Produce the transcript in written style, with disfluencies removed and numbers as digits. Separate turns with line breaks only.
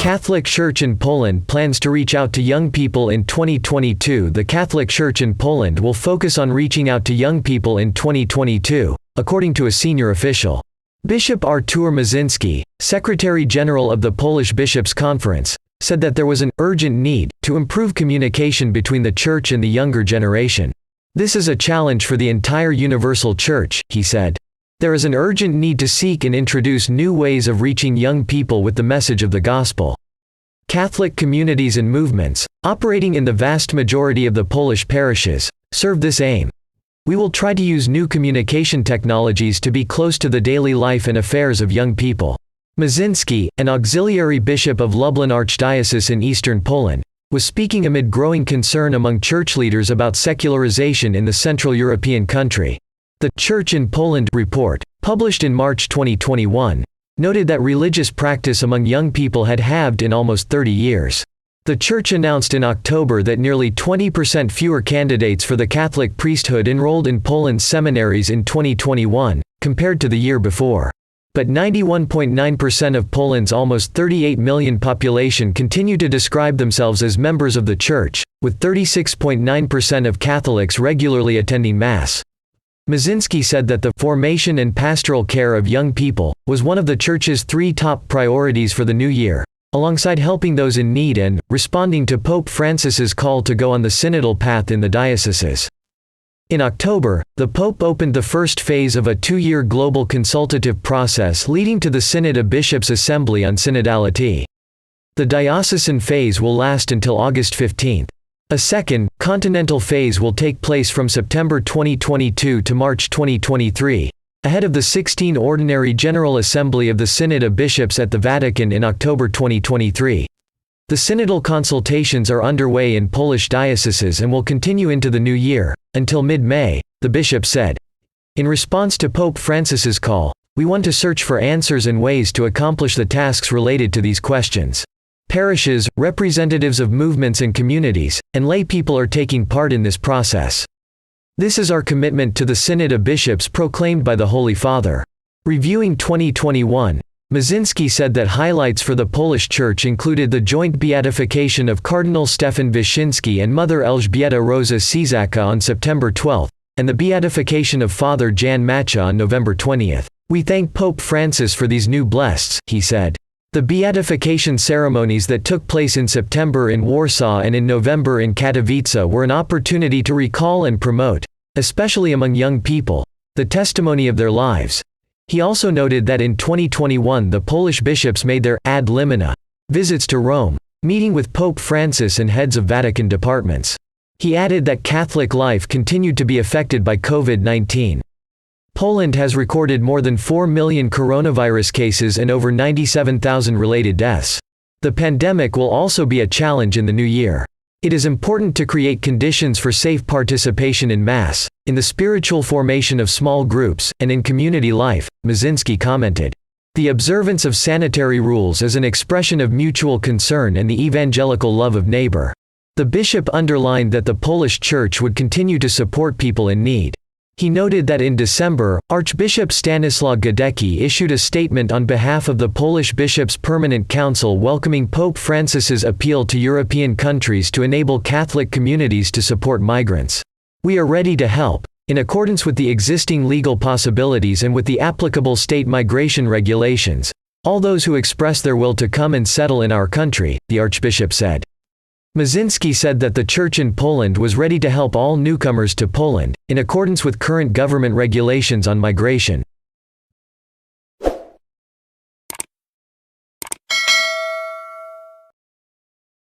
Catholic Church in Poland plans to reach out to young people in 2022. The Catholic Church in Poland will focus on reaching out to young people in 2022, according to a senior official. Bishop Artur Miziński, Secretary General of the Polish Bishops' Conference, said that there was an urgent need to improve communication between the Church and the younger generation. This is a challenge for the entire Universal Church, he said. There is an urgent need to seek and introduce new ways of reaching young people with the message of the Gospel. Catholic communities and movements, operating in the vast majority of the Polish parishes, serve this aim. We will try to use new communication technologies to be close to the daily life and affairs of young people. Miziński, an auxiliary bishop of Lublin Archdiocese in eastern Poland, was speaking amid growing concern among church leaders about secularization in the Central European country. The Church in Poland report, published in March 2021, noted that religious practice among young people had halved in almost 30 years. The Church announced in October that nearly 20% fewer candidates for the Catholic priesthood enrolled in Poland's seminaries in 2021, compared to the year before. But 91.9% of Poland's almost 38 million population continue to describe themselves as members of the Church, with 36.9% of Catholics regularly attending Mass. Miziński said that the formation and pastoral care of young people was one of the Church's 3 top priorities for the new year, alongside helping those in need and responding to Pope Francis's call to go on the synodal path in the dioceses. In October, the Pope opened the first phase of a 2-year global consultative process leading to the Synod of Bishops' Assembly on Synodality. The diocesan phase will last until August 15. A second, continental phase will take place from September 2022 to March 2023, ahead of the 16th Ordinary General Assembly of the Synod of Bishops at the Vatican in October 2023. The synodal consultations are underway in Polish dioceses and will continue into the new year, until mid-May, the bishop said. In response to Pope Francis's call, we want to search for answers and ways to accomplish the tasks related to these questions. Parishes, representatives of movements and communities, and lay people are taking part in this process. This is our commitment to the Synod of Bishops proclaimed by the Holy Father. Reviewing 2021, Miziński said that highlights for the Polish Church included the joint beatification of Cardinal Stefan Wyszyński and Mother Elżbieta Rosa Ciszaka on September 12, and the beatification of Father Jan Macha on November 20. We thank Pope Francis for these new blessings, he said. The beatification ceremonies that took place in September in Warsaw and in November in Katowice were an opportunity to recall and promote, especially among young people, the testimony of their lives. He also noted that in 2021 the Polish bishops made their ad limina visits to Rome, meeting with Pope Francis and heads of Vatican departments. He added that Catholic life continued to be affected by COVID-19. Poland has recorded more than 4 million coronavirus cases and over 97,000 related deaths. The pandemic will also be a challenge in the new year. It is important to create conditions for safe participation in Mass, in the spiritual formation of small groups, and in community life, Miziński commented. The observance of sanitary rules is an expression of mutual concern and the evangelical love of neighbor. The bishop underlined that the Polish Church would continue to support people in need. He noted that in December, Archbishop Stanislaw Gadecki issued a statement on behalf of the Polish Bishops' Permanent Council welcoming Pope Francis's appeal to European countries to enable Catholic communities to support migrants. We are ready to help, in accordance with the existing legal possibilities and with the applicable state migration regulations, all those who express their will to come and settle in our country, the Archbishop said. Miziński said that the Church in Poland was ready to help all newcomers to Poland, in accordance with current government regulations on migration.